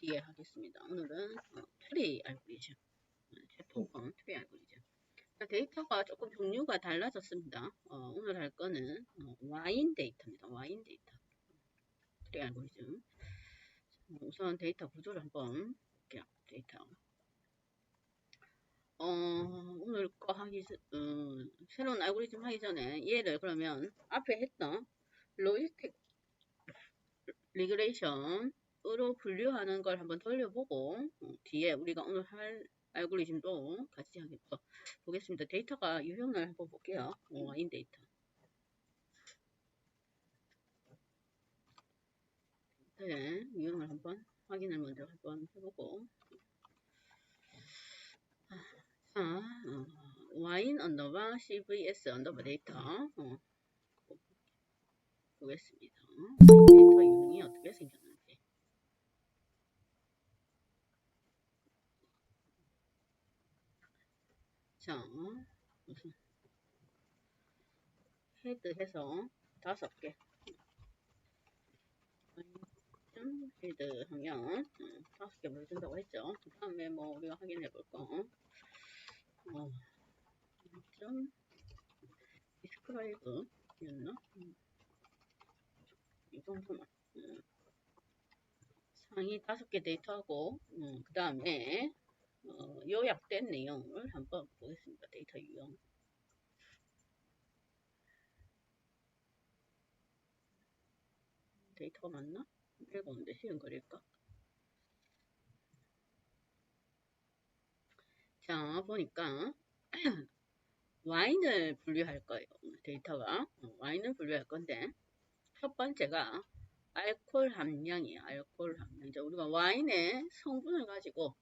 뒤에 하겠습니다. 오늘은 트리 알고리즘, 제품권 트리 알고리즘. 데이터가 조금 종류가 달라졌습니다. 오늘 할 거는 와인 데이터입니다. 와인 데이터, 트리 알고리즘. 우선 데이터 구조를 한번 볼게요. 데이터. 오늘 거 새로운 알고리즘 하기 전에 얘를 그러면 앞에 했던 로지스틱 리그레이션으로 분류하는 걸 한번 돌려보고 뒤에 우리가 오늘 할 알고리즘도 같이 보겠습니다. 데이터가 유형을 한번 볼게요. 와인 데이터. 네, 유형을 한번 확인을 먼저 한번 해보고 자, 와인 언더바 CVS 언더바 데이터 보겠습니다. 데이터 유형이 어떻게 생겼는지. 자, 우선 헤드해서 5개. 헤드 하면 5개 보여준다고 했죠. 그 다음에 뭐 우리가 확인해 볼 거. 디스크라이브였나? 이 정도만. 상위 5개 데이터하고 그 다음에 요약된 내용을 한번 보겠습니다. 데이터 유형. 데이터가 맞나? 읽었는데 시행거릴까? 자, 보니까 와인을 분류할 거예요. 데이터가 와인을 분류할 건데 첫 번째가 알코올 함량이에요. 알코올 함량. 이제 우리가 와인의 성분을 가지고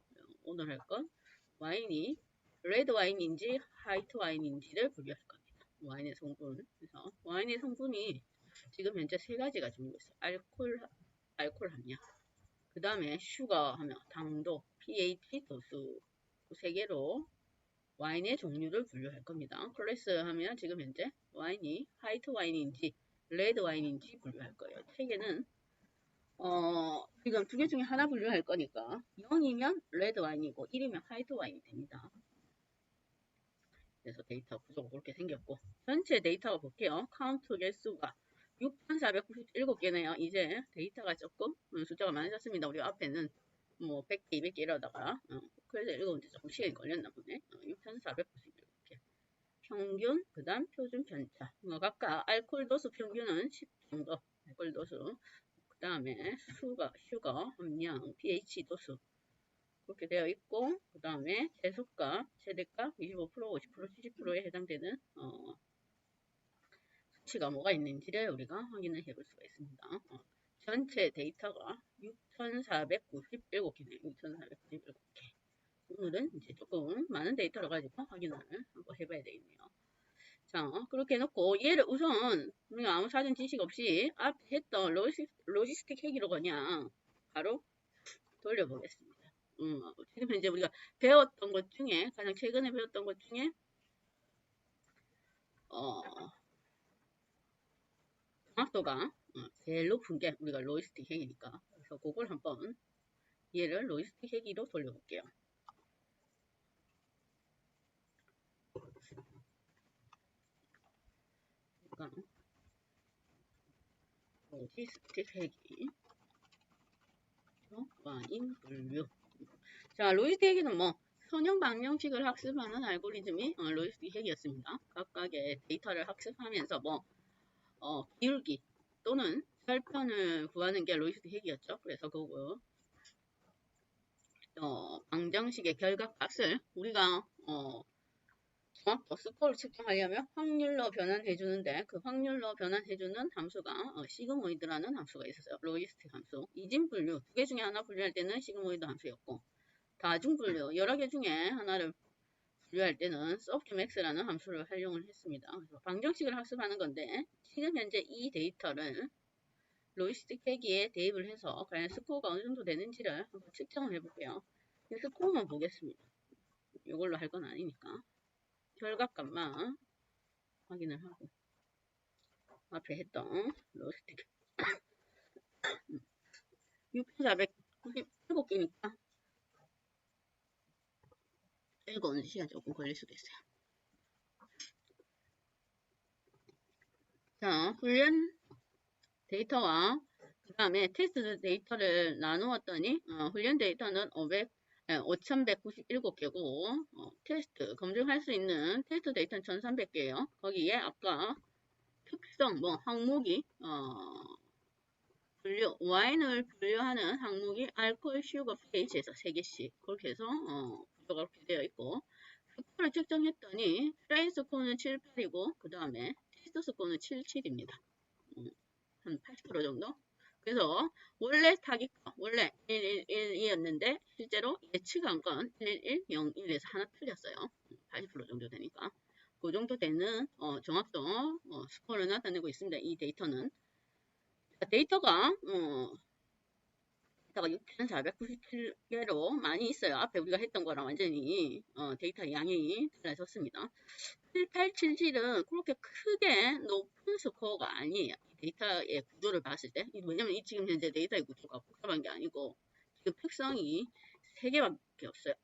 오늘 할 건 와인이 레드 와인인지 화이트 와인인지를 분류할 겁니다. 와인의 성분. 그래서 와인의 성분이 지금 현재 3가지가 정도 있어요. 알코올 함량. 그 다음에 슈거 하면 당도, pH, 도수. 그 3개로 와인의 종류를 분류할 겁니다. 클래스 하면 지금 현재 와인이 화이트 와인인지 레드 와인인지 분류할 거예요. 3개는 지금 2개 중에 하나 분류할 거니까 0이면 레드 와인이고 1이면 화이트 와인이 됩니다. 그래서 데이터 구조가 그렇게 생겼고 전체 데이터 볼게요. 카운트 개수가 6,497개네요. 이제 데이터가 조금 숫자가 많아졌습니다. 우리 앞에는 뭐 100개, 200개 이러다가 그래서 읽었는데 조금 시간이 걸렸나 보네. 6,497개. 평균, 그 다음 표준 편차. 각각 알코올 도수 평균은 10 정도. 알코올 도수. 그 다음에 슈거, 함량, pH 도수. 그렇게 되어 있고, 그 다음에 최소값, 최대값 25%, 50%, 70%에 해당되는 수치가 뭐가 있는지를 우리가 확인을 해볼 수가 있습니다. 전체 데이터가 6,497개네요. 6,497개. 오늘은 이제 조금 많은 데이터를 가지고 확인을 한번 해봐야 되겠네요. 자, 그렇게 해놓고 얘를 우선 우리가 아무 사전 지식 없이 앞에 했던 로지스틱 회기로 그냥 바로 돌려보겠습니다. 지금 현재 우리가 배웠던 것 중에 가장 최근에 배웠던 것 중에 정확도가 제일 높은 게 우리가 로지스틱 회기니까 그래서 그걸 한번 얘를 로지스틱 회기로 돌려볼게요. 그러니까 로지스틱 회기 와인 분류. 자, 로지스틱 회기는 뭐 선형 방정식을 학습하는 알고리즘이 로지스틱 회기였습니다. 각각의 데이터를 학습하면서 뭐 기울기 또는 혈편을 구하는 게 로지스틱 회기였죠. 그래서 그거 방정식의 결과값을 우리가 정확도 스코어를 측정하려면 확률로 변환해주는데 그 확률로 변환해주는 함수가 시그모이드라는 함수가 있었어요. 로지스틱 함수. 이진 분류 2개 중에 하나 분류할 때는 시그모이드 함수였고 다중 분류 여러 개 중에 하나를 분류할 때는 소프트맥스라는 함수를 활용을 했습니다. 그래서 방정식을 학습하는 건데 지금 현재 이 데이터를 로지스틱 회기에 대입을 해서 과연 스코어가 어느 정도 되는지를 한번 측정을 해볼게요. 스코어만 보겠습니다. 이걸로 할 건 아니니까 결과값만 확인을 하고 앞에 했던 로지스틱 6,497 개니까 읽어오는 시간 조금 걸릴 수도 있어요. 자, 훈련 데이터와 그 다음에 테스트 데이터를 나누었더니 훈련 데이터는 5197개고 테스트 검증할 수 있는 테스트 데이터는 1300개예요. 거기에 아까 특성 항목이 와인을 분류하는 항목이 알코올, 슈거, pH에서 3개씩 그렇게 해서 분류가 그렇게 되어 있고 스코어를 측정했더니 트레이 스코어는 7, 8이고 그 다음에 테스트 스코어는 7, 7입니다. 한 80% 정도? 그래서 원래 타깃가 원래 111이었는데 실제로 예측한 건 11101에서 하나 틀렸어요. 80% 정도 되니까 그 정도 되는 정확도 스코어를 나타내고 있습니다. 이 데이터는 데이터가 6,497개로 많이 있어요. 앞에 우리가 했던 거랑 완전히 데이터 양이 달라졌습니다. 7877은 그렇게 크게 높은 스코어가 아니에요. 데이터의 구조를 봤을 때. 왜냐면 지금 현재 데이터의 구조가 복잡한 게 아니고 지금 특성이 3개밖에 없어요.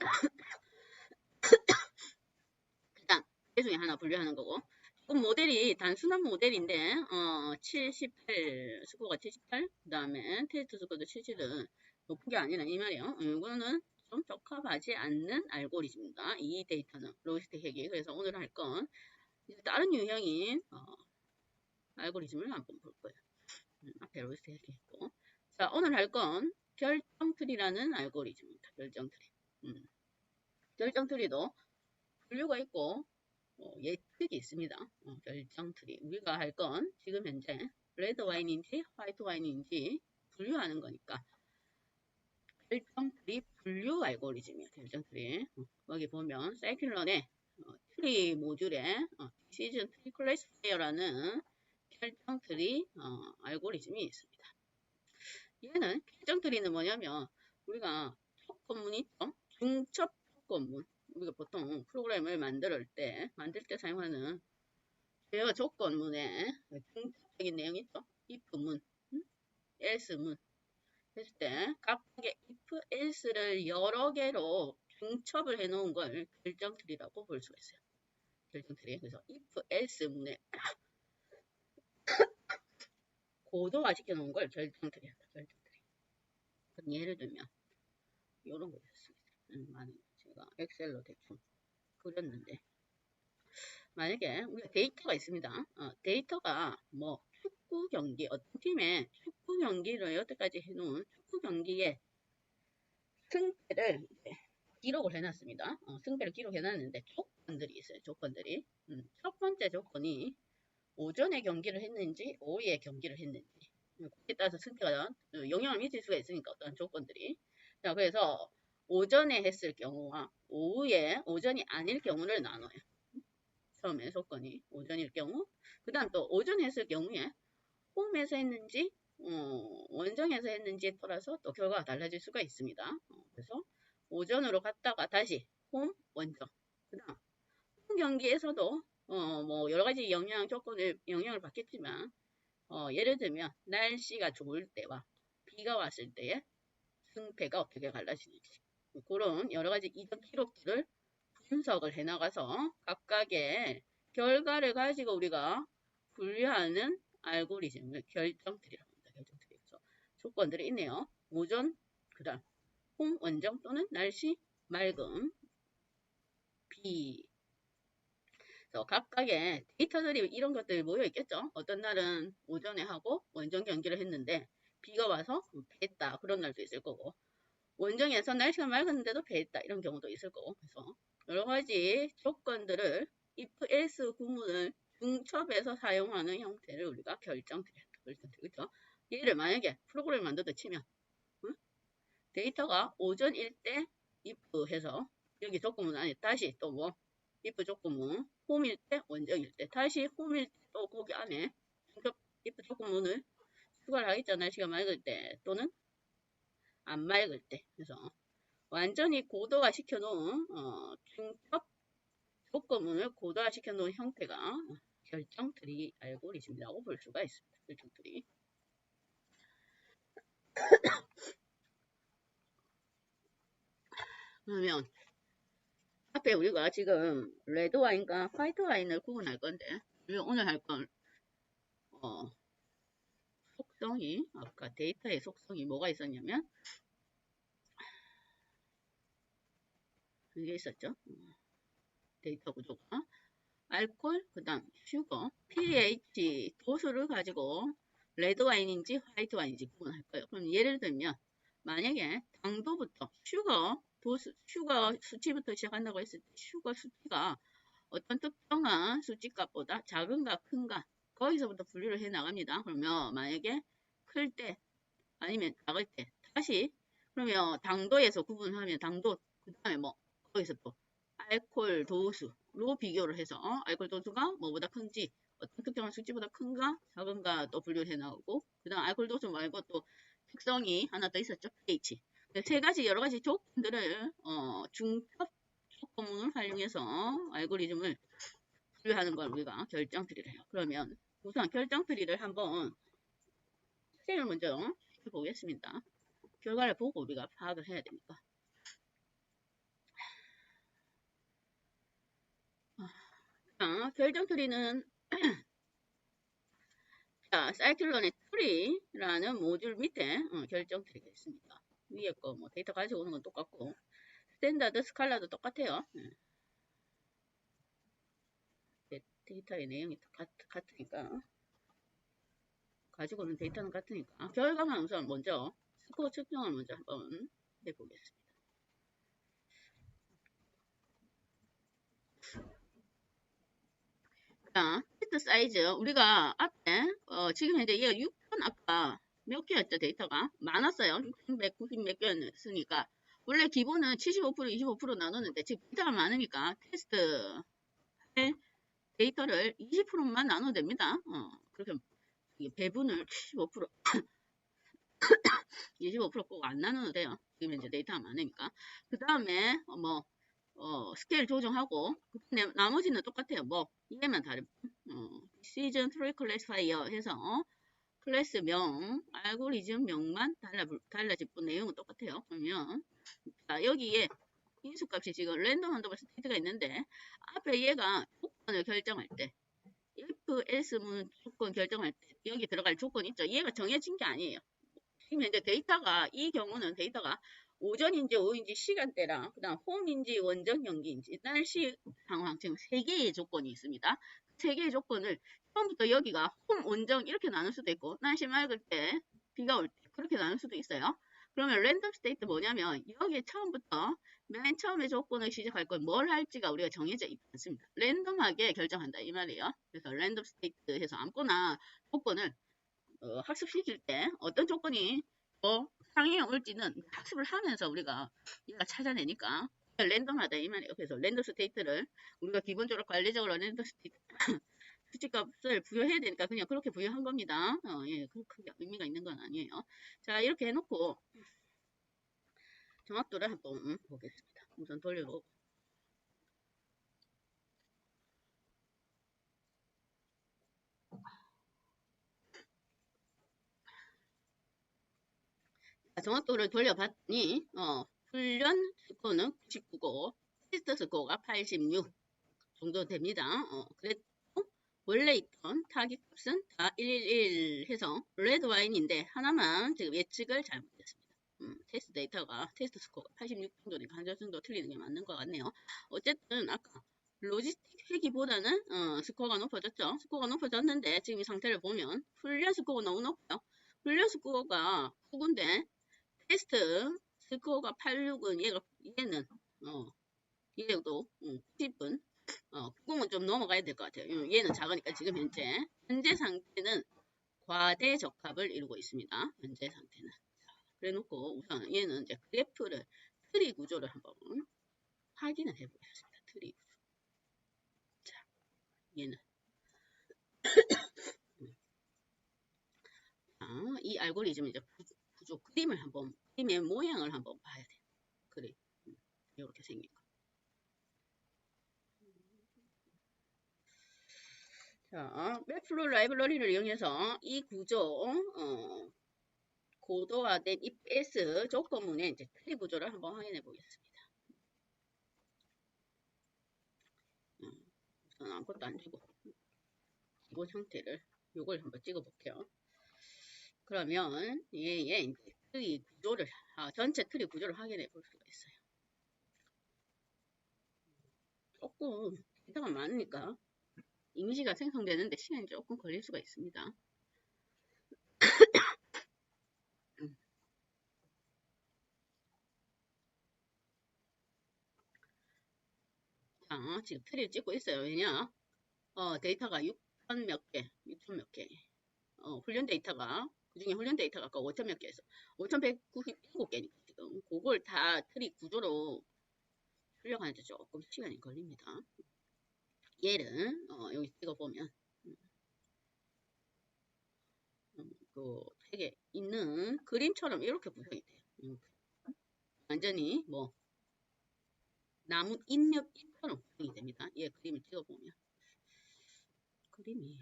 일단 그 중에 하나 분류하는 거고 지금 모델이 단순한 모델인데 78 스코어가 78, 그 다음에 테스트 스코어도 77은 높은 게 아니라 이 말이에요. 이거는 좀 적합하지 않는 알고리즘입니다. 이 데이터는 로이스틱 핵이. 그래서 오늘 할 건 다른 유형인 알고리즘을 한번 볼 거예요. 앞에 로이스틱 핵이 있고 자 오늘 할 건 결정트리라는 알고리즘입니다. 결정트리. 결정트리도 분류가 있고 예측이 있습니다. 결정트리. 우리가 할 건 지금 현재 레드 와인인지 화이트 와인인지 분류하는 거니까 결정트리 분류 알고리즘이에요. 결정트리. 여기 보면 사이클런의 트리 모듈에 디시전 트리 클래시파이어라는 결정트리 알고리즘이 있습니다. 얘는 결정트리는 뭐냐면 우리가 조건문이 있죠. 중첩 조건문. 우리가 보통 프로그램을 만들 때 사용하는 주요 조건문에 중첩적인 내용이 있죠. if문, else문 했을 때 각각의 if, else를 여러 개로 중첩을 해놓은 걸 결정트리라고 볼 수가 있어요. 결정트리. 그래서 if, else문에 고도화 시켜놓은 걸 결정트리한다. 결정트리. 예를 들면 이런 거였습니다. 제가 엑셀로 대충 그렸는데 만약에 우리가 데이터가 있습니다. 데이터가 축구 경기 어떤 팀의 축구 경기를 여태까지 해놓은 축구 경기의 승패를 기록을 해놨습니다. 승패를 기록해놨는데 조건들이 있어요. 조건들이 첫 번째 조건이 오전에 경기를 했는지 오후에 경기를 했는지 거기에 따라서 승패가 영향을 미칠 수가 있으니까 어떤 조건들이 자 그래서 오전에 했을 경우와 오전이 아닐 경우를 나눠요. 처음에 조건이 오전일 경우 그 다음 또 오전에 했을 경우에 홈에서 했는지 원정에서 했는지에 따라서 또 결과가 달라질 수가 있습니다. 그래서 오전으로 갔다가 다시 홈 원정 그 다음 홈 경기에서도 여러 가지 영향을 받겠지만 예를 들면 날씨가 좋을 때와 비가 왔을 때의 승패가 어떻게 갈라지는지 그런 여러 가지 이전 기록들을 분석을 해나가서 각각의 결과를 가지고 우리가 분류하는 알고리즘을 결정트리라고 합니다. 결정트리에서 조건들이 있네요. 오전, 그 다음 홈, 원정 또는 날씨, 맑음, 비. 그래서 각각의 데이터들이 이런 것들이 모여 있겠죠. 어떤 날은 오전에 하고 원정 경기를 했는데 비가 와서 패했다. 그런 날도 있을 거고 원정에서 날씨가 맑았는데도 패했다. 이런 경우도 있을 거고 그래서 여러 가지 조건들을 if, else 구문을 중첩해서 사용하는 형태를 우리가 결정트리한다. 그렇죠? 얘를 만약에 프로그램을 만들다 치면 데이터가 오전일 때 if 해서 여기 조건문 안에 다시 또 if 조건문 홈일 때 원정일 때 다시 홈일 때 또 거기 안에 중첩 if 조건문을 추가를 하겠죠. 날씨가 맑을 때 또는 안 맑을 때 그래서 완전히 고도화 시켜놓은 중첩 조건문을 고도화 시켜놓은 형태가 결정트리 알고리즘이라고 볼 수가 있습니다. 결정트리. 그러면 앞에 우리가 지금 레드 와인과 화이트 와인을 구분할 건데 우리가 오늘 할 건 속성이 아까 데이터의 속성이 뭐가 있었냐면 이게 있었죠. 데이터 구조가 알코올, 그 다음 슈거, pH 도수를 가지고 레드 와인인지 화이트 와인인지 구분할 거예요. 그럼 예를 들면 만약에 당도부터 슈거 도수, 슈거 수치부터 시작한다고 했을 때 슈거 수치가 어떤 특정한 수치값보다 작은가 큰가 거기서부터 분류를 해 나갑니다. 그러면 만약에 클 때 아니면 작을 때 다시 그러면 당도에서 구분하면 당도 그 다음에 뭐 거기서 또 알코올 도수로 비교를 해서 알코올 도수가 뭐보다 큰지 어떤 특정한 수치보다 큰가 작은가 또 분류를 해 나오고 그 다음 알코올 도수 말고 또 특성이 하나 더 있었죠. pH 세 가지 여러 가지 조건들을 중첩 조건을 활용해서 알고리즘을 분류하는 걸 우리가 결정 트리를 해요. 그러면 우선 결정 트리를 한번 실행을 먼저 해보겠습니다. 결과를 보고 우리가 파악을 해야 되니까. 자, 결정 트리는 자, 사이클론의 트리라는 모듈 밑에 결정 트리가 있습니다. 위에 거 뭐 데이터 가지고 오는 건 똑같고 스탠다드 스칼라도 똑같아요. 데이터의 내용이 같으니까 가지고 오는 데이터는 같으니까 결과만 우선 먼저 스코어 측정을 먼저 한번 해보겠습니다. 자, 테스트 사이즈 우리가 앞에 지금 현재 얘가 6천 아까 몇 개였죠 데이터가 많았어요. 690 몇 개였으니까 원래 기본은 75% 25% 나누는데 지금 데이터가 많으니까 테스트 데이터를 20%만 나눠도 됩니다. 그렇게 배분을 75% 25% 꼭 안 나눠도 돼요. 지금 현재 데이터가 많으니까 그 다음에 스케일 조정하고 나머지는 똑같아요. 뭐 이게만 다른 시즌 트리 클래시파이어 해서 클래스명, 알고리즘 명만 달라질 뿐 내용은 똑같아요. 그러면 자, 여기에 인수값이 지금 랜덤 언더바 스테이트가 있는데 앞에 얘가 조건을 결정할 때 if, else 문 조건 결정할 때 여기 들어갈 조건 있죠. 얘가 정해진 게 아니에요. 지금 현재 데이터가 이 경우는 데이터가 오전인지 오후인지 시간대랑 그다음 홈인지 원정 연기인지 날씨 상황 지금 세 개의 조건이 있습니다. 세 개의 조건을 처음부터 여기가 홈 원정 이렇게 나눌 수도 있고 날씨 맑을 때 비가 올 때 그렇게 나눌 수도 있어요. 그러면 랜덤 스테이트 뭐냐면 여기 처음부터 맨 처음에 조건을 시작할 건 뭘 할지가 우리가 정해져 있지 않습니다. 랜덤하게 결정한다 이 말이에요. 그래서 랜덤 스테이트 해서 아무거나 조건을 학습시킬 때 어떤 조건이 더 상위에 올지는 학습을 하면서 우리가 얘가 찾아내니까 랜덤하다 이 말이에요. 그래서 랜덤 스테이트를 우리가 기본적으로 관리적으로 랜덤 스테이트 수치값을 부여해야 되니까 그냥 그렇게 부여한 겁니다. 예, 크게 의미가 있는 건 아니에요. 자, 이렇게 해놓고 정확도를 한번 보겠습니다. 우선 돌려보고. 정확도를 돌려봤더니 훈련 스코어는 99고 테스트 스코어가 86 정도 됩니다. 그래도 원래 있던 타깃 값은 다 111 해서 레드 와인인데 하나만 지금 예측을 잘못했습니다. 테스트 데이터가 테스트 스코어가 86 정도니까 한 점 정도 틀리는 게 맞는 것 같네요. 어쨌든 아까 로지스틱 회기보다는 스코어가 높아졌죠. 스코어가 높아졌는데 지금 이 상태를 보면 훈련 스코어가 너무 높아요. 훈련 스코어가 9인데 테스트 스코어가 86은 얘는 얘도 90분 90은 좀 넘어가야 될 것 같아요. 얘는 작으니까 지금 현재 상태는 과대 적합을 이루고 있습니다. 현재 상태는. 그래 놓고 우선 얘는 이제 그래프를 트리 구조를 한번 확인을 해 보겠습니다. 트리 구조. 자, 얘는 이 알고리즘 이제 구조 그림을 한번 그림의 모양을 한번 봐야 돼요. 그림 이렇게 생긴 거. 자, 맵플로 라이브러리를 이용해서 이 구조 고도화된 if else 조건문의 이제 트리 구조를 한번 확인해 보겠습니다. 아무것도 안 주고 기본 형태를 요걸 한번 찍어 볼게요. 그러면 얘 이제 트리 구조를 전체 트리 구조를 확인해 볼 수가 있어요. 조금 데이터가 많으니까 이미지가 생성되는데 시간이 조금 걸릴 수가 있습니다. 자, 지금 트리를 찍고 있어요. 왜냐? 데이터가 6천 몇 개, 6천 몇 개. 훈련 데이터가, 그 중에 훈련 데이터가 아까 5천 몇 개에서 5,197개니까 지금 그걸 다 트리 구조로 출력하는데 조금 시간이 걸립니다. 얘를, 여기 찍어보면, 그 책에 있는 그림처럼 이렇게 구성이 돼요. 완전히 뭐, 나무 잎처럼 구성이 됩니다. 얘 그림을 찍어보면. 그림이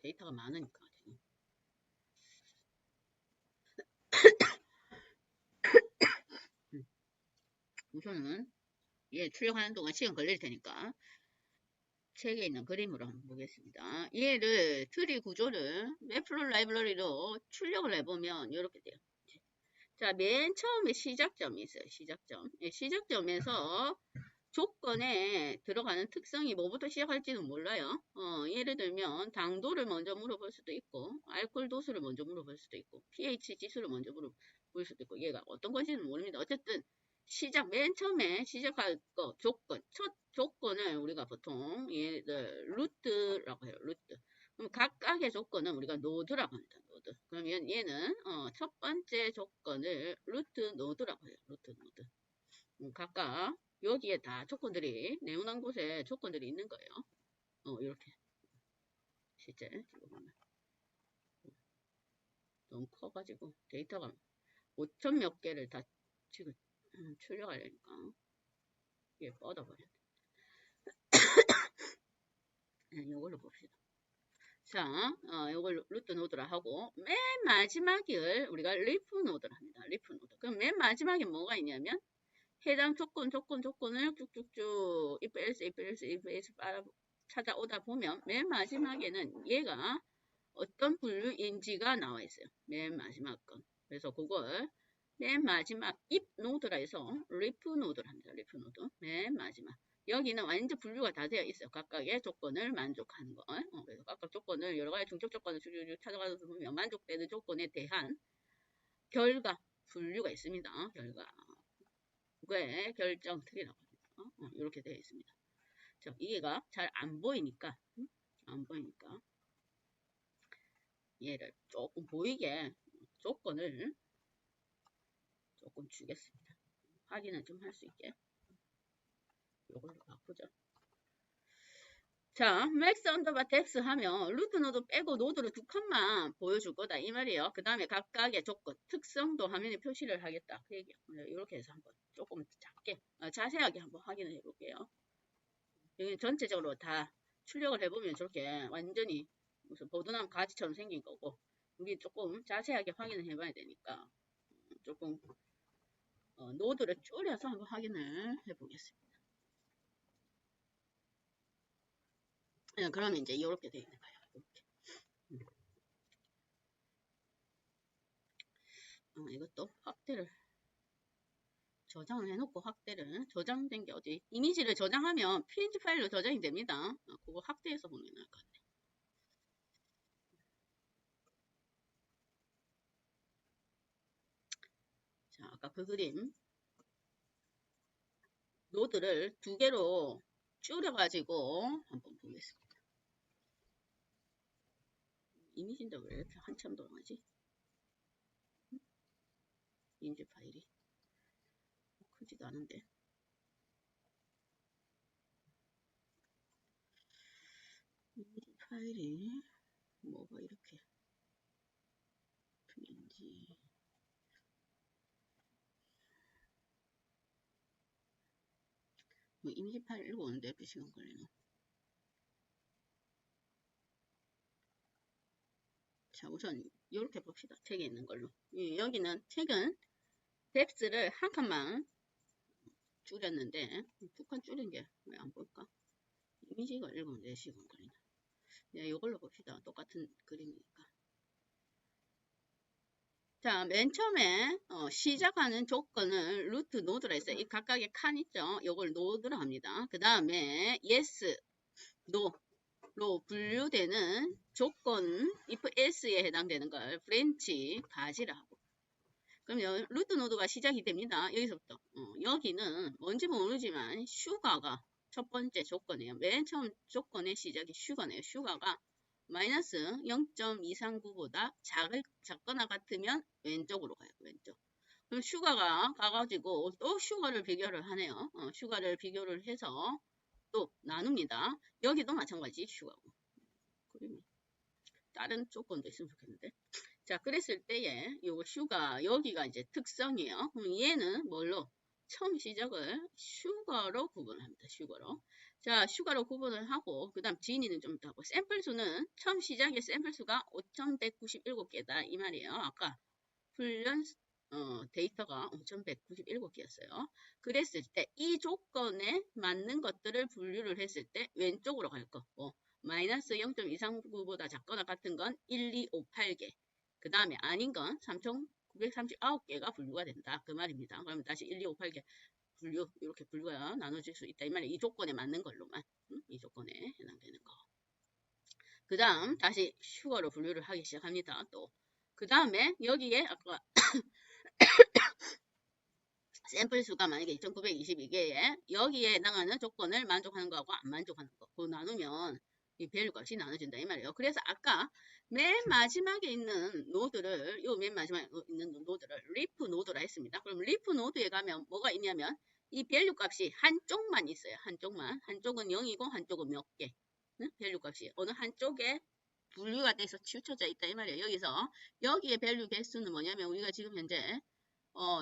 데이터가 많으니까 지금 우선은 얘 출력하는 동안 시간 걸릴 테니까 책에 있는 그림으로 한번 보겠습니다. 얘를 트리 구조를 웹플롯 라이브러리로 출력을 해보면 이렇게 돼요. 자, 맨 처음에 시작점이 있어요. 시작점. 시작점에서 조건에 들어가는 특성이 뭐부터 시작할지는 몰라요. 예를 들면 당도를 먼저 물어볼 수도 있고 알코올 도수를 먼저 물어볼 수도 있고 pH 지수를 먼저 물어볼 수도 있고 얘가 어떤 건지는 모릅니다. 어쨌든 맨 처음에 시작할 거 조건, 첫 조건을 우리가 보통 얘를 루트라고 해요. 루트. 그럼 각각의 조건은 우리가 노드라고 합니다. 노드. 그러면 얘는 첫 번째 조건을 루트 노드라고 해요. 루트 노드. 각각 여기에 다 조건들이 네모난 곳에 조건들이 있는 거예요. 이렇게 실제 지금 보면 너무 커가지고 데이터가 5천 몇 개를 다 지금 출력하려니까 이게 뻗어버려. 이걸로 봅시다. 자, 이걸 루트 노드라 하고 맨 마지막을 우리가 리프 노드라 합니다. 리프 노드. 그럼 맨 마지막에 뭐가 있냐면 해당 조건을 쭉쭉쭉 if else 찾아오다 보면 맨 마지막에는 얘가 어떤 분류인지가 나와 있어요. 맨 마지막 건. 그래서 그걸 맨 마지막 if 노드라 해서 리프 노드를 합니다. 리프 노드. 맨 마지막. 여기는 완전 분류가 다 되어 있어요. 각각의 조건을 만족하는 거. 그래서 각각 조건을 여러 가지 중첩 조건을 쭉쭉 찾아가서 보면 만족되는 조건에 대한 결과 분류가 있습니다. 결과. 그게 결정 트리라고 합니다. 이렇게 되어 있습니다. 자, 이해가 잘 안 보이니까 안 보이니까 얘를 조금 보이게 조건을 조금 주겠습니다. 확인을 좀 할 수 있게 이걸로 바꾸죠. 자, 맥스 언더바 덱스 하면 루트 노드 빼고 노드를 두 칸만 보여줄 거다 이 말이에요. 그 다음에 각각의 조건, 특성도 화면에 표시를 하겠다. 그 얘기예요. 이렇게 해서 한번 조금 작게 자세하게 한번 확인을 해볼게요. 여기 전체적으로 다 출력을 해보면 저렇게 완전히 무슨 보드남 가지처럼 생긴 거고 우리 조금 자세하게 확인을 해봐야 되니까 조금 노드를 줄여서 한번 확인을 해보겠습니다. 그러면 이제 이렇게 되어 있는 거예요. 이렇게. 이것도 확대를 저장을 해놓고 확대를 저장된 게 어디 이미지를 저장하면 png 파일로 저장이 됩니다. 그거 확대해서 보면 나을 것 같아요. 자, 아까 그 그림 노드를 두 개로 줄여가지고 한번 보겠습니다. 이미지인데 왜 이렇게 한참 돌아가지? 이미지 파일이 크지도 않은데. 이미지 파일이 뭐가 이렇게 png 뭐 이미지 파일 읽어오는데 몇 시간 걸리나? 자, 우선 이렇게 봅시다. 책에 있는 걸로. 여기는 책은 뎁스를 한 칸만 줄였는데 두 칸 줄인 게 왜 안 볼까? 이미지가 1번 4시간 걸리나. 네, 이걸로 봅시다. 똑같은 그림이니까. 자, 맨 처음에 시작하는 조건을 루트 노드라 했어요. 이 각각의 칸 있죠? 이걸 노드라 합니다. 그 다음에 yes, no로 분류되는 조건 if else에 해당되는 걸 프렌치 가지라 하고. 그럼 루트 노드가 시작이 됩니다. 여기서부터 여기는 뭔지 모르지만 슈가가 첫 번째 조건이에요. 맨 처음 조건의 시작이 슈가네요. 슈가가 마이너스 0.239보다 작거나 같으면 왼쪽으로 가요. 왼쪽. 그럼 슈가가 가가지고 또 슈가를 비교를 하네요. 슈가를 비교를 해서 또 나눕니다. 여기도 마찬가지 슈가고. 그림이 다른 조건도 있으면 좋겠는데. 자, 그랬을 때에 요거 슈가 여기가 이제 특성이에요. 그럼 얘는 뭘로? 처음 시작을 슈가로 구분합니다. 슈가로. 자, 슈가로 구분을 하고 그 다음 진이는 좀 더 하고 샘플 수는 처음 시작의 샘플 수가 5197개다 이 말이에요. 아까 훈련 데이터가 5197개였어요. 그랬을 때 이 조건에 맞는 것들을 분류를 했을 때 왼쪽으로 갈 거. 마이너스 0.239보다 작거나 같은 건 1258개. 그 다음에 아닌 건 3939개가 분류가 된다. 그 말입니다. 그러면 다시 1258개 분류, 이렇게 분류가 나눠질 수 있다. 이 말이에요. 이 조건에 맞는 걸로만. 이 조건에 해당되는 거. 그 다음 다시 슈거로 분류를 하기 시작합니다. 또. 그 다음에 여기에 아까 샘플 수가 만약에 2922개에 여기에 해당하는 조건을 만족하는 거하고 안 만족하는 거. 그거 나누면 이 밸류 값이 나눠진다 이 말이에요. 그래서 아까 맨 마지막에 있는 노드를 맨 마지막에 있는 노드를 리프 노드라 했습니다. 그럼 리프 노드에 가면 뭐가 있냐면 이 밸류 값이 한쪽만 있어요. 한쪽만. 한쪽은 0이고 한쪽은 몇 개. 밸류 값이 어느 한쪽에 분류가 돼서 치우쳐져 있다 이 말이에요. 여기에 밸류 개수는 뭐냐면 우리가 지금 현재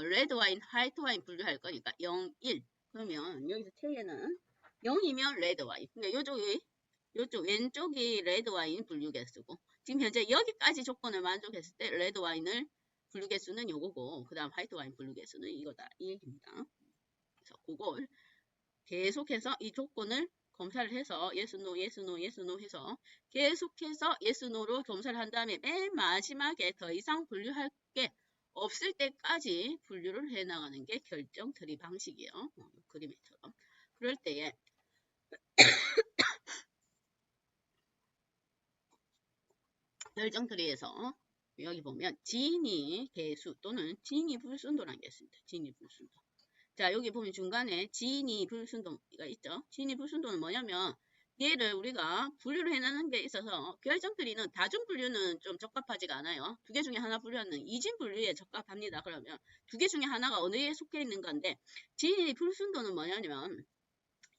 레드 와인, 화이트 와인 분류할 거니까 0, 1. 그러면 여기서 태에는 0이면 레드 와인. 그러니까 요쪽 왼쪽이 레드 와인 분류 개수고 지금 현재 여기까지 조건을 만족했을 때 레드 와인을 분류 개수는 요거고 그 다음 화이트 와인 분류 개수는 이거다. 이 얘기입니다. 그래서 그걸 계속해서 이 조건을 검사를 해서 yes, no, yes, no, yes, no 해서 계속해서 yes, no로 검사를 한 다음에 맨 마지막에 더 이상 분류할 게 없을 때까지 분류를 해나가는 게 결정 트리 방식이에요. 그림처럼. 그럴 때에 결정 트리에서 여기 보면 진이 개수 또는 진이 불순도라는 게 있습니다. 진이 불순도. 자, 여기 보면 중간에 진이 불순도가 있죠. 진이 불순도는 뭐냐면 얘를 우리가 분류를 해내는 게 있어서 결정트리는 다중 분류는 좀 적합하지가 않아요. 두 개 중에 하나 분류하는 이진 분류에 적합합니다. 그러면 두 개 중에 하나가 어느에 속해 있는 건데 진이 불순도는 뭐냐면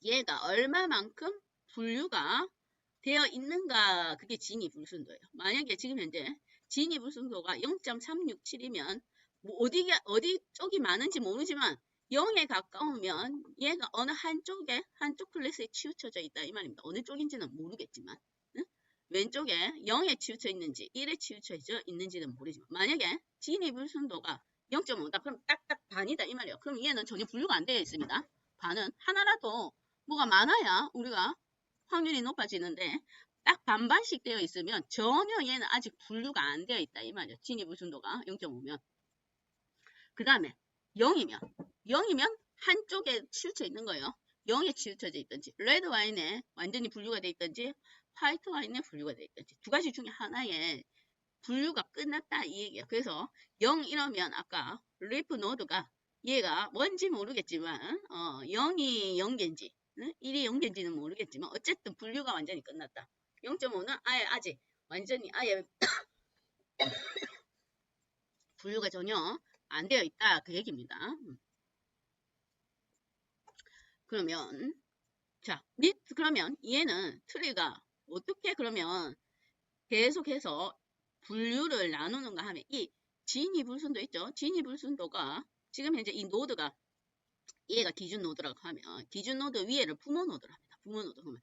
얘가 얼마만큼 분류가 되어 있는가 그게 진이 불순도예요. 만약에 지금 현재 진이 불순도가 0.367이면 뭐 어디 쪽이 많은지 모르지만 0에 가까우면 얘가 어느 한쪽 클래스에 치우쳐져 있다 이 말입니다. 어느 쪽인지는 모르겠지만 왼쪽에 0에 치우쳐 있는지 1에 치우쳐 있는지는 모르지만 만약에 진이 불순도가 0.5다 그럼 딱딱 반이다 이 말이에요. 그럼 얘는 전혀 분류가 안 되어 있습니다. 반은 하나라도 뭐가 많아야 우리가 확률이 높아지는데 딱 반반씩 되어 있으면 전혀 얘는 아직 분류가 안 되어 있다 이 말이에요. 진입 불순도가 0.5면 그 다음에 0이면 한쪽에 치우쳐 있는 거예요. 0에 치우쳐져 있든지 레드 와인에 완전히 분류가 되어 있든지 화이트 와인에 분류가 되어 있든지 두 가지 중에 하나에 분류가 끝났다 이 얘기예요. 그래서 0 이러면 아까 리프 노드가 얘가 뭔지 모르겠지만 0이 0개인지 1이 0개인지는 모르겠지만 어쨌든 분류가 완전히 끝났다. 0.5는 아예 아직 완전히 아예 분류가 전혀 안 되어 있다 그 얘기입니다. 그러면 자 그러면 얘는 트리가 어떻게 그러면 계속해서 분류를 나누는가 하면 이 진이 불순도 있죠. 진이 불순도가 지금 현재 이 노드가 얘가 기준 노드라고 하면 기준 노드 위에를 부모 노드로 합니다. 부모 노드 그러면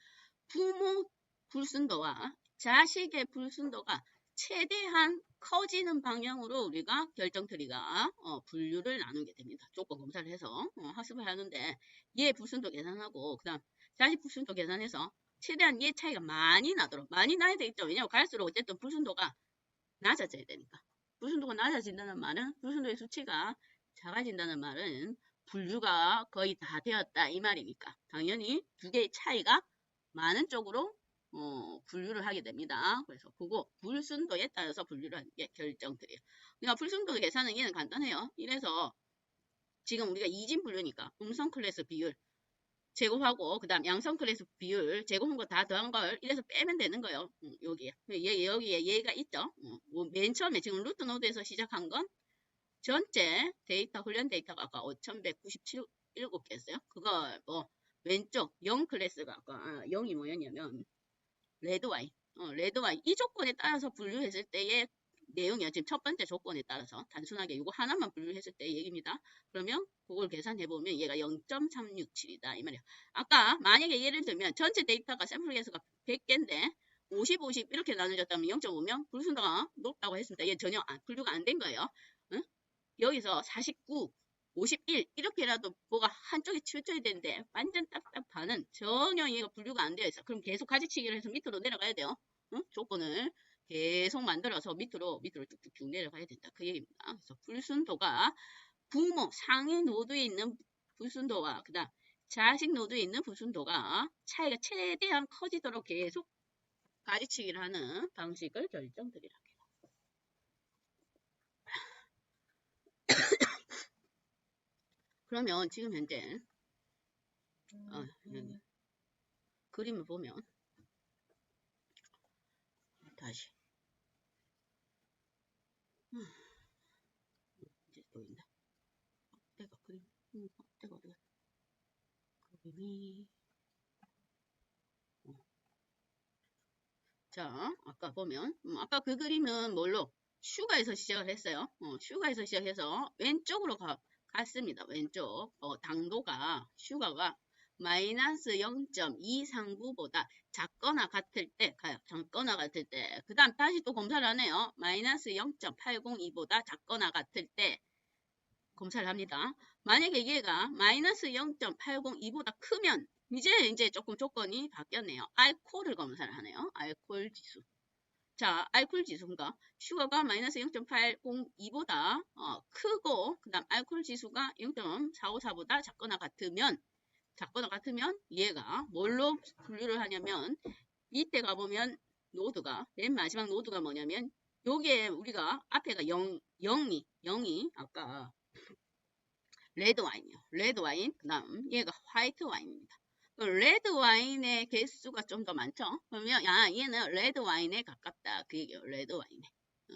부모 불순도와 자식의 불순도가 최대한 커지는 방향으로 우리가 결정 트리가 분류를 나누게 됩니다. 조건 검사를 해서 학습을 하는데 얘 불순도 계산하고 그 다음 다시 불순도 계산해서 최대한 얘 차이가 많이 나도록 많이 나야 되겠죠. 왜냐하면 갈수록 어쨌든 불순도가 낮아져야 되니까. 불순도가 낮아진다는 말은 불순도의 수치가 작아진다는 말은 분류가 거의 다 되었다 이 말이니까 당연히 두 개의 차이가 많은 쪽으로 분류를 하게 됩니다. 그래서 그거 불순도에 따라서 분류를 하는 게 결정들이에요. 그러니까 불순도 계산은 얘는 간단해요. 이래서 지금 우리가 이진 분류니까 음성 클래스 비율 제곱하고 그 다음 양성 클래스 비율 제곱한 거 다 더한 걸 이래서 빼면 되는 거예요. 여기에 여기에 얘가 있죠. 맨 처음에 지금 루트 노드에서 시작한 건 전체 데이터 훈련 데이터가 아까 5197개였어요. 그거 뭐 왼쪽 0 클래스가 아까 0이 뭐였냐면 레드와인 레드와인 이 조건에 따라서 분류했을 때의 내용이야. 지금 첫 번째 조건에 따라서 단순하게 이거 하나만 분류했을 때 얘기입니다. 그러면 그걸 계산해보면 얘가 0.367이다 이 말이야. 아까 만약에 예를 들면 전체 데이터가 샘플 개수가 100개인데 50, 50 이렇게 나눠졌다면 0.5면 불순도가 높다고 했습니다. 얘 전혀 분류가 안 된 거예요. 응? 여기서 49, 51 이렇게라도 뭐가 한쪽에 치우쳐야 되는데 완전 답답하는 전혀 얘가 분류가 안 되어 있어. 그럼 계속 가지치기를 해서 밑으로 내려가야 돼요. 응? 조건을 계속 만들어서 밑으로 쭉쭉쭉 내려가야 된다. 그 얘기입니다. 그래서 불순도가 부모 상위 노드에 있는 불순도와 그 다음 자식 노드에 있는 불순도가 차이가 최대한 커지도록 계속 가지치기를 하는 방식을 결정드리라. 그러면 지금 현재 여기 그림을 보면 다시 이제 보인다. 때가 그림 때가 어디가 그림이 자 아까 보면 아까 그 그림은 뭘로 슈가에서 시작을 했어요. 슈가에서 시작해서 왼쪽으로 갔습니다. 왼쪽 당도가 슈가가 마이너스 0.2 상부보다 작거나 같을 때 가요. 작거나 같을 때 그 다음 다시 또 검사를 하네요. 마이너스 0.802보다 작거나 같을 때 검사를 합니다. 만약에 얘가 마이너스 0.802보다 크면 이제 조금 조건이 바뀌었네요. 알코올을 검사를 하네요. 알코올 지수. 자, 알코올 지수인가? 슈거가 마이너스 0.802보다 크고 그 다음 알코올 지수가 0.454보다 작거나 같으면 얘가 뭘로 분류를 하냐면 이때 가보면 노드가 맨 마지막 노드가 뭐냐면 요게 우리가 앞에가 0이 아까 레드 와인이요. 레드 와인 그 다음 얘가 화이트 와인입니다. 레드 와인의 개수가 좀 더 많죠. 그러면 얘는 레드 와인에 가깝다 그 얘기예요. 레드 와인에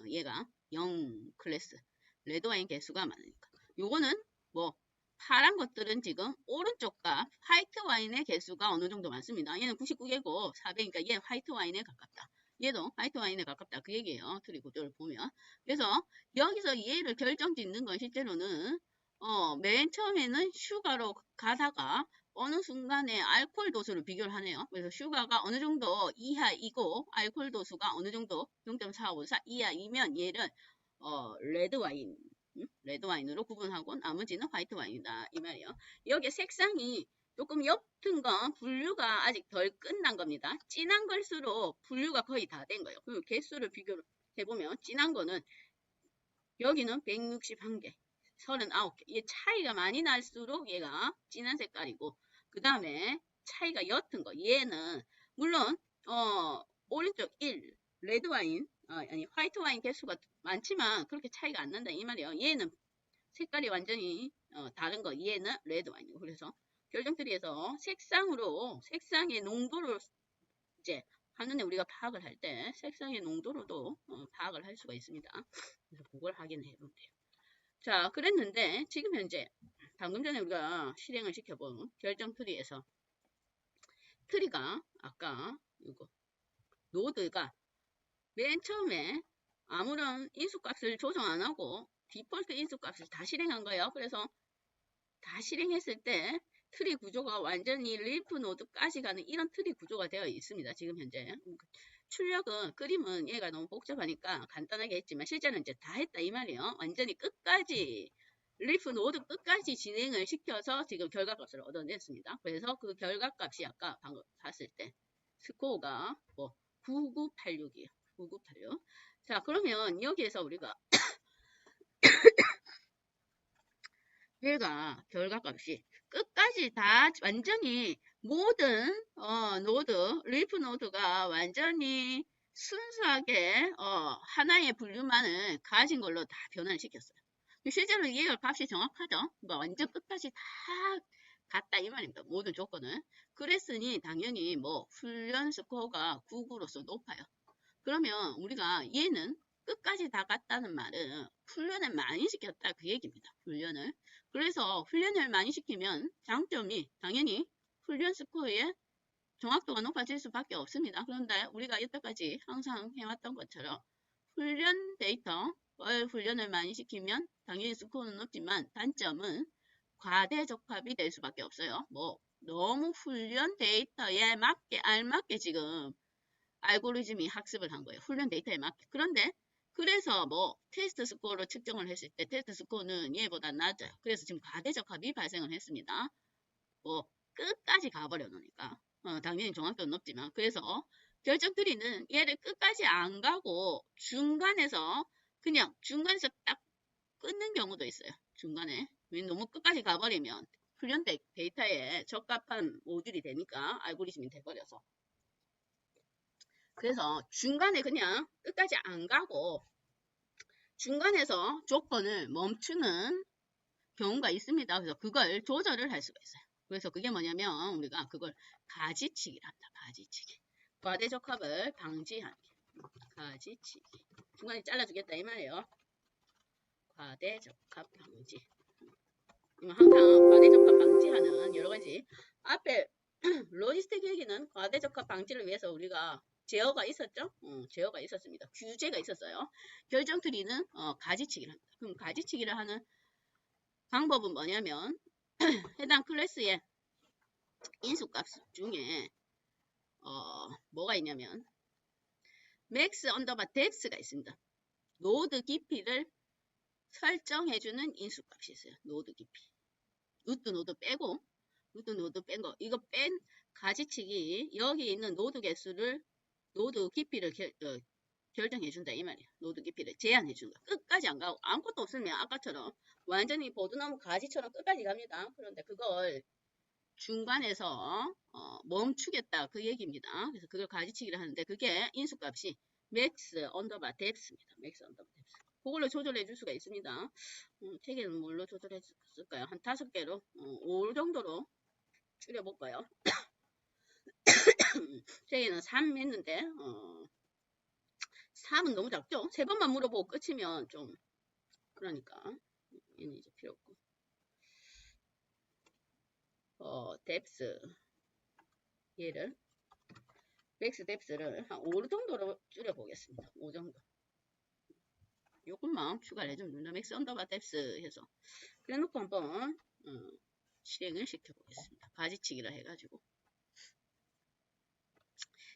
얘가 0 클래스 레드 와인 개수가 많으니까 요거는 뭐 파란 것들은 지금 오른쪽과 화이트 와인의 개수가 어느 정도 많습니다. 얘는 99개고 400이니까 얘는 화이트 와인에 가깝다. 얘도 화이트 와인에 가깝다 그 얘기예요. 트리 구조를 보면. 그래서 여기서 얘를 결정짓는 건 실제로는 맨 처음에는 슈가로 가다가 어느 순간에 알코올 도수를 비교를 하네요. 그래서 슈가가 어느 정도 이하이고 알코올 도수가 어느 정도 0.454 이하이면 얘를 레드 와인 레드 와인으로 구분하고 나머지는 화이트 와인이다 이 말이에요. 여기 색상이 조금 옅은 건 분류가 아직 덜 끝난 겁니다. 진한 걸수록 분류가 거의 다 된 거예요. 그리고 개수를 비교를 해보면 진한 거는 여기는 161개 39개. 이게 차이가 많이 날수록 얘가 진한 색깔이고 그 다음에 차이가 옅은 거 얘는 물론 오른쪽 1 레드 와인 아니 화이트 와인 개수가 많지만 그렇게 차이가 안 난다 이 말이에요. 얘는 색깔이 완전히 다른 거 얘는 레드 와인이고 그래서 결정트리에서 색상의 농도를 이제 한눈에 우리가 파악을 할 때 색상의 농도로도 파악을 할 수가 있습니다. 그래서 그걸 확인해 보면 돼요. 자, 그랬는데 지금 현재 방금 전에 우리가 실행을 시켜본 결정 트리에서 트리가 아까 이거 노드가 맨 처음에 아무런 인수값을 조정 안 하고 디폴트 인수값을 다 실행한 거예요. 그래서 다 실행했을 때 트리 구조가 완전히 림프 노드까지 가는 이런 트리 구조가 되어 있습니다. 지금 현재 출력은 그림은 얘가 너무 복잡하니까 간단하게 했지만 실제는 이제 다 했다 이 말이에요. 완전히 끝까지 리프 노드 끝까지 진행을 시켜서 지금 결과값을 얻어냈습니다. 그래서 그 결과값이 아까 방금 봤을 때 스코어가 뭐 9986이에요. 9986. 자, 그러면 여기에서 우리가 얘가 결과값이 끝까지 다 완전히 모든 노드, 리프 노드가 완전히 순수하게 하나의 분류만을 가진 걸로 다 변환을 시켰어요. 실제로 얘가 값이 정확하죠. 그러니까 완전 끝까지 다 같다 이 말입니다. 모든 조건은. 그랬으니 당연히 뭐 훈련 스코어가 99로서 높아요. 그러면 우리가 얘는 끝까지 다 갔다는 말은 훈련을 많이 시켰다 그 얘기입니다. 훈련을. 그래서 훈련을 많이 시키면 장점이 당연히 훈련 스코어의 정확도가 높아질 수밖에 없습니다. 그런데 우리가 여태까지 항상 해왔던 것처럼 훈련 데이터 훈련을 많이 시키면 당연히 스코어는 높지만 단점은 과대적합이 될 수밖에 없어요. 뭐 너무 훈련 데이터에 맞게 알맞게 지금 알고리즘이 학습을 한 거예요. 훈련 데이터에 맞게. 그런데 그래서 뭐 테스트 스코어로 측정을 했을 때 테스트 스코어는 얘보다 낮아요. 그래서 지금 과대적합이 발생을 했습니다. 뭐 끝까지 가버려 놓으니까 당연히 정확도는 높지만 그래서 결정트리는 얘를 끝까지 안 가고 중간에서 그냥 중간에서 딱 끊는 경우도 있어요. 중간에 너무 끝까지 가버리면 훈련 데이터에 적합한 모듈이 되니까 알고리즘이 돼버려서 그래서 중간에 그냥 끝까지 안 가고 중간에서 조건을 멈추는 경우가 있습니다. 그래서 그걸 조절을 할 수가 있어요. 그래서 그게 뭐냐면 우리가 그걸 가지치기를 한다. 가지치기. 과대적합을 방지하기. 가지치기. 중간에 잘라주겠다 이 말이에요. 과대적합 방지. 항상 과대적합 방지하는 여러 가지 앞에 로지스틱 얘기는 과대적합 방지를 위해서 우리가 제어가 있었죠? 제어가 있었습니다. 규제가 있었어요. 결정트리는 가지치기를 합니다. 그럼 가지치기를 하는 방법은 뭐냐면 해당 클래스의 인수값 중에 뭐가 있냐면 max 언더바 depth가 있습니다. 노드 깊이를 설정해주는 인수값이 있어요. 노드 깊이. 루트 노드 빼고 루트 노드 뺀 거 이거 뺀 가지치기 여기 있는 노드 개수를 노드 깊이를 결정해준다 이 말이야. 노드 깊이를 제한해준다. 끝까지 안 가고 아무것도 없으면 아까처럼 완전히 보드나무 가지처럼 끝까지 갑니다. 그런데 그걸 중간에서 멈추겠다 그 얘기입니다. 그래서 그걸 가지치기를 하는데 그게 인수값이 max 언더바 depth입니다. max 언더바 depth. 그걸로 조절해 줄 수가 있습니다. 책에는 뭘로 조절했을까요? 한 5개로 5 정도로 줄여볼까요? 책에는 3 했는데 3은 너무 작죠? 3번만 물어보고 끝이면 좀 그러니까 얘는 이제 필요 없고 depth 얘를 맥스 뎁스를 한 5 정도로 줄여보겠습니다. 5 정도. 요것만 추가를 해주면 됩니다. 맥스 언더바 뎁스 해서 그래놓고 한번 실행을 시켜보겠습니다. 가지치기를 해가지고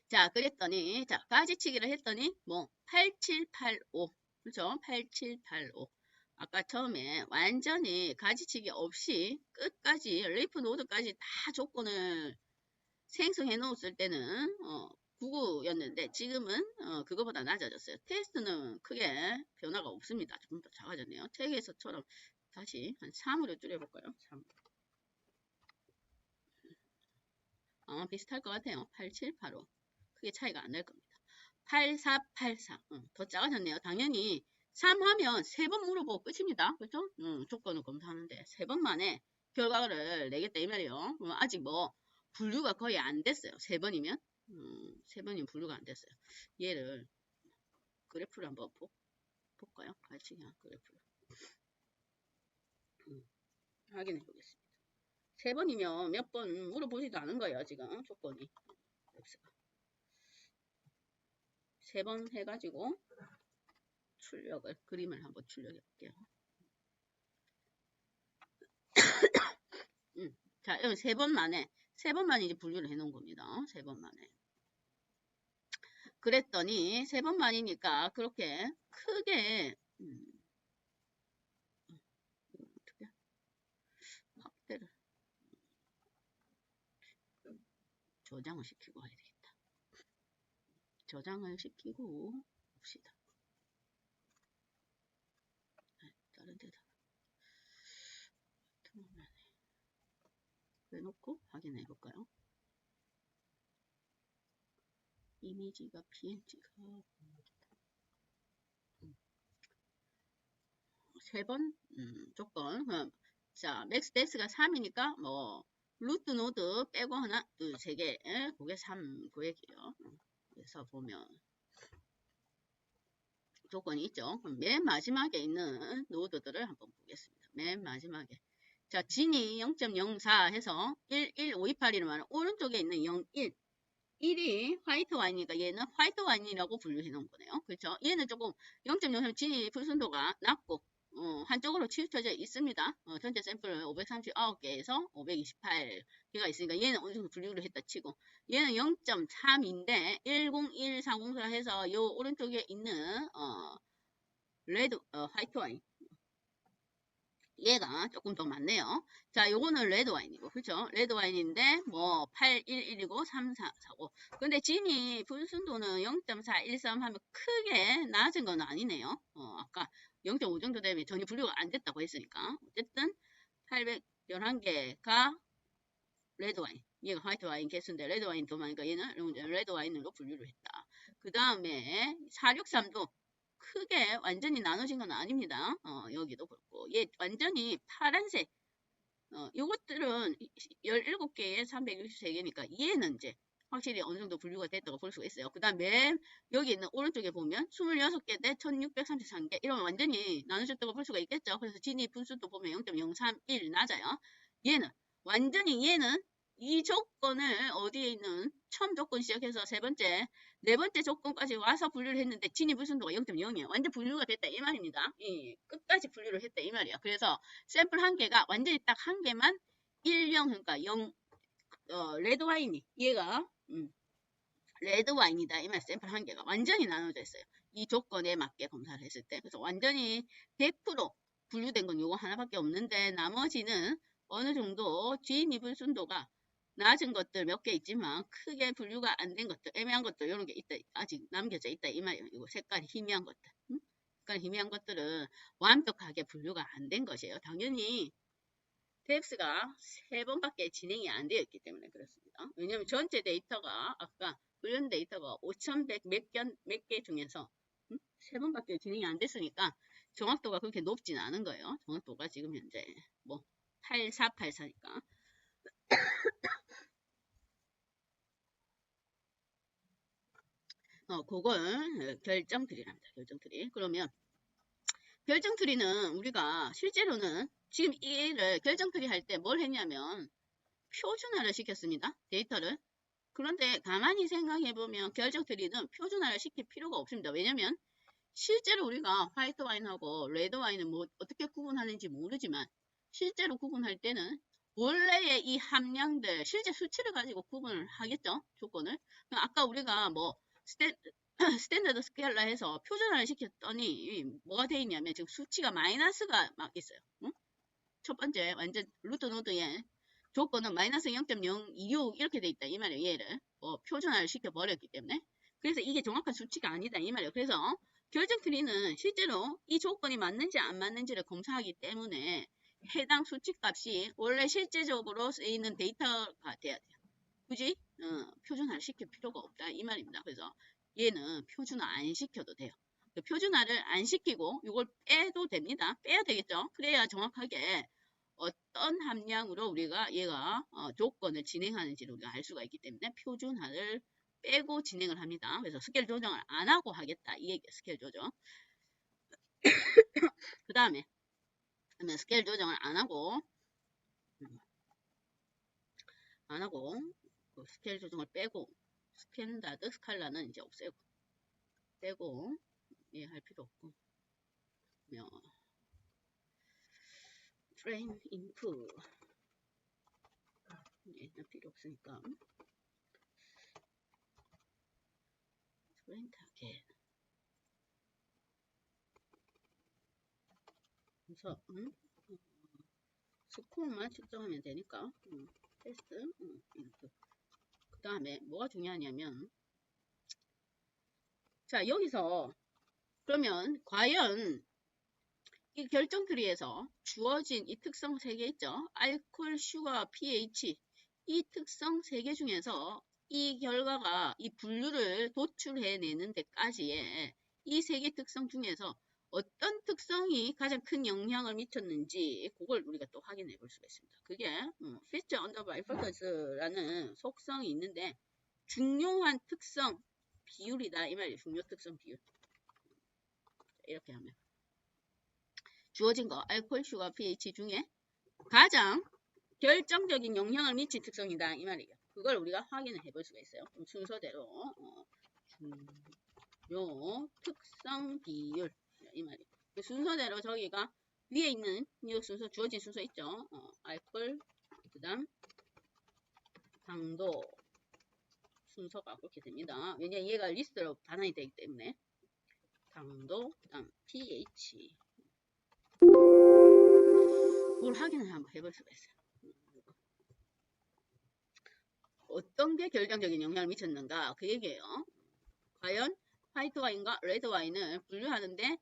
자 그랬더니 자 가지치기를 했더니 뭐 8785 그렇죠? 8785 아까 처음에 완전히 가지치기 없이 끝까지 리프 노드까지 다 조건을 생성해 놓았을 때는 99였는데 지금은 그거보다 낮아졌어요. 테스트는 크게 변화가 없습니다. 조금 더 작아졌네요. 책에서처럼 다시 한 3으로 줄여볼까요? 3. 아마 비슷할 것 같아요. 8785 크게 차이가 안 날 겁니다. 8484 더 작아졌네요. 당연히 3 하면 3번 물어보고 끝입니다. 그렇죠? 조건을 검사하는데 3번 만에 결과를 내겠다 이 말이에요. 아직 뭐 분류가 거의 안 됐어요. 3번이면 3번이면 분류가 안 됐어요. 얘를 그래프를 한번 볼까요? 같이 그냥 그래프를 확인해 보겠습니다. 3번이면 몇 번 물어보지도 않은 거예요. 지금 조건이 3번 해가지고 출력을 그림을 한번 출력해 볼게요. 자, 여기 3번 만에 이제 분류를 해 놓은 겁니다. 3번 만에. 그랬더니 3번만이니까 그렇게 크게 어떻게 확대를 저장을 시키고 가야 되겠다. 저장을 시키고 봅시다. 다른 데다 해놓고 확인해 볼까요? 이미지가 PNG가 3번 조건. 자, 맥스 댄스가 3이니까 뭐 루트 노드 빼고 하나, 둘, 3개. 그게 3 구획이에요. 그래서 보면 조건이 있죠. 그럼 맨 마지막에 있는 노드들을 한번 보겠습니다. 맨 마지막에. 자, 진이 0.04 해서 11528이라는 말은 오른쪽에 있는 01. 1이 화이트 와인이니까 얘는 화이트 와인이라고 분류해 놓은 거네요. 그렇죠? 얘는 조금 0.03 진이 풀순도가 낮고 한쪽으로 치우쳐져 있습니다. 전체 샘플 539개에서 528개가 있으니까 얘는 어느 정도 분류를 했다 치고 얘는 0.3인데 10140라 해서 요 오른쪽에 있는 레드 화이트 와인 얘가 조금 더 많네요. 자, 요거는 레드 와인이고, 그렇죠? 레드 와인인데 뭐 811이고 3445. 근데 진이 분순도는 0.413 하면 크게 낮은 건 아니네요. 아까 0.5 정도 되면 전혀 분류가 안 됐다고 했으니까. 어쨌든 811개가 레드 와인. 얘가 화이트 와인 개수인데 레드 와인 더 많으니까 얘는 레드 와인으로 분류를 했다. 그 다음에 463도 크게 완전히 나눠진 건 아닙니다. 여기도 그렇고 얘 완전히 파란색 요것들은 17개에 363개니까 얘는 이제 확실히 어느 정도 분류가 됐다고 볼 수가 있어요. 그 다음에 여기 있는 오른쪽에 보면 26개 대 1633개 이러면 완전히 나눠졌다고 볼 수가 있겠죠. 그래서 진입 분수도 보면 0.031 낮아요. 얘는 완전히 얘는 이 조건을 어디에 있는 처음 조건 시작해서 세 번째, 네 번째 조건까지 와서 분류를 했는데 진입 분수도가 0.0이에요. 완전 분류가 됐다 이 말입니다. 끝까지 분류를 했다 이 말이야. 그래서 샘플 한 개가 완전히 딱 한 개만 1령 그러니까 0 레드 와인이 얘가 레드 와인이다 이 말 샘플 한 개가 완전히 나눠져 있어요. 이 조건에 맞게 검사를 했을 때 그래서 완전히 100% 분류된 건 요거 하나밖에 없는데 나머지는 어느 정도 진입 순도가 낮은 것들 몇 개 있지만 크게 분류가 안 된 것들 애매한 것들 이런 게 있다 아직 남겨져 있다 이 말이에요. 이거 색깔이 희미한 것들 색깔이 희미한 것들은 완벽하게 분류가 안 된 것이에요. 당연히 텍스가 3번밖에 진행이 안 되어 있기 때문에 그렇습니다. 왜냐하면 전체 데이터가 아까 훈련 데이터가 5100 몇 개 중에서 3번밖에 진행이 안 됐으니까 정확도가 그렇게 높진 않은 거예요. 정확도가 지금 현재 뭐 8484니까 그걸 결정 트리랍니다. 결정 트리. 그러면 결정 트리는 우리가 실제로는 지금 이를 결정 트리 할 때 뭘 했냐면 표준화를 시켰습니다. 데이터를. 그런데 가만히 생각해보면 결정 트리는 표준화를 시킬 필요가 없습니다. 왜냐면 실제로 우리가 화이트 와인하고 레드 와인은 뭐 어떻게 구분하는지 모르지만 실제로 구분할 때는 원래의 이 함량들 실제 수치를 가지고 구분을 하겠죠. 조건을. 아까 우리가 뭐 스탠더드 스케일라 해서 표준화를 시켰더니 뭐가 돼 있냐면 지금 수치가 마이너스가 막 있어요. 응? 첫 번째 완전 루트 노드에 조건은 마이너스 0.026 이렇게 돼 있다 이 말이에요. 얘를 표준화를 시켜버렸기 때문에 그래서 이게 정확한 수치가 아니다 이 말이에요. 그래서 결정 트리는 실제로 이 조건이 맞는지 안 맞는지를 검사하기 때문에 해당 수치 값이 원래 실제적으로 쓰이는 데이터가 돼야 돼요. 굳이 표준화를 시킬 필요가 없다 이 말입니다. 그래서 얘는 표준화 안 시켜도 돼요. 표준화를 안 시키고 이걸 빼도 됩니다. 빼야 되겠죠. 그래야 정확하게 어떤 함량으로 우리가 얘가 조건을 진행하는지를 우리가 알 수가 있기 때문에 표준화를 빼고 진행을 합니다. 그래서 스케일 조정을 안 하고 하겠다. 이 얘기예요. 스케일 조정. 그 다음에 스케일 조정을 안 하고 그 스케일 조정을 빼고 스탠다드 스칼라는 이제 없애고 빼고 할 필요 없고 프레임 인프 필요 없으니까 different하게. 그래서 스코어만 측정하면 되니까 테스트 그 다음에 뭐가 중요하냐면 자 여기서 그러면 과연 이 결정 트리에서 주어진 이 특성 3개 있죠. 알코올, 슈가, pH 이 특성 3개 중에서 이 결과가 이 분류를 도출해내는 데까지의 이 3개 특성 중에서 어떤 특성이 가장 큰 영향을 미쳤는지 그걸 우리가 또 확인해 볼 수가 있습니다. 그게 fit under by importance라는 속성이 있는데 중요한 특성 비율이다 이 말이에요. 중요 특성 비율. 이렇게 하면 주어진 거 알코올, 슈가, pH 중에 가장 결정적인 영향을 미친 특성이다 이 말이에요. 그걸 우리가 확인을 해볼 수가 있어요. 그럼 순서대로 중요 특성 비율 이 말이에요. 그 순서대로 저기가 위에 있는 이 순서 주어진 순서 있죠. 알코올 그다음 당도 순서가 그렇게 됩니다. 왜냐면 얘가 리스트로 반환이 되기 때문에 당도 그다음 pH 그걸 확인을 한번 해볼 수가 있어요. 어떤 게 결정적인 영향을 미쳤는가 그 얘기예요. 과연 화이트 와인과 레드 와인을 분류하는데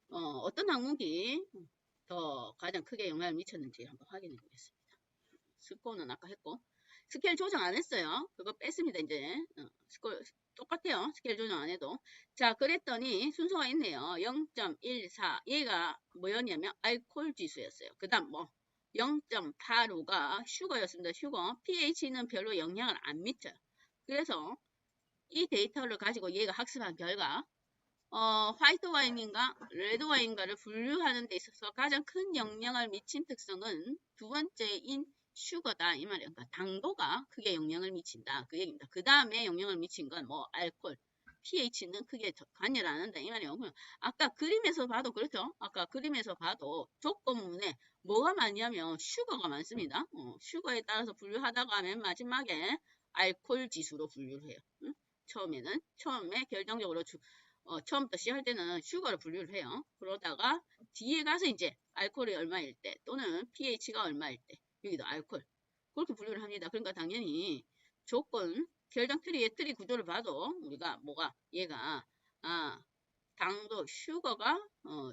어떤 항목이 더 가장 크게 영향을 미쳤는지 한번 확인해 보겠습니다. 스코어는 아까 했고 스케일 조정 안 했어요. 그거 뺐습니다. 이제 스코어 똑같아요. 스케일 조정 안 해도. 자 그랬더니 순서가 있네요. 0.14 얘가 뭐였냐면 알코올 지수였어요. 그 다음 뭐 0.85가 슈거였습니다. 슈거. pH는 별로 영향을 안 미쳐요. 그래서 이 데이터를 가지고 얘가 학습한 결과 화이트 와인인가 레드 와인가를 분류하는 데 있어서 가장 큰 영향을 미친 특성은 두 번째인 슈거다 이 말이에요. 그러니까 당도가 크게 영향을 미친다 그 얘기입니다. 그 다음에 영향을 미친 건 뭐 알코올, pH는 크게 관여를 안 한다 이 말이에요. 아까 그림에서 봐도 그렇죠. 아까 그림에서 봐도 조건문에 뭐가 많냐면 슈거가 많습니다. 슈거에 따라서 분류하다가 맨 마지막에 알코올 지수로 분류를 해요. 처음에 결정적으로 처음부터 시작할 때는 슈거를 분류를 해요. 그러다가 뒤에 가서 이제 알코올이 얼마일 때 또는 pH가 얼마일 때 여기도 알코올 그렇게 분류를 합니다. 그러니까 당연히 조건 결정 트리의 트리 구조를 봐도 우리가 뭐가 얘가 당도 슈거가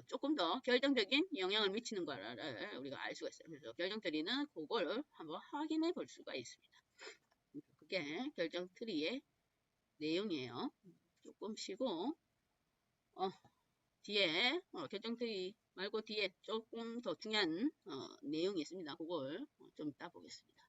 조금 더 결정적인 영향을 미치는 거를 우리가 알 수가 있어요. 그래서 결정 트리는 그걸 한번 확인해 볼 수가 있습니다. 그게 결정 트리의 내용이에요. 조금 쉬고 뒤에 결정트리 말고 뒤에 조금 더 중요한 내용이 있습니다. 그걸 좀 이따 보겠습니다.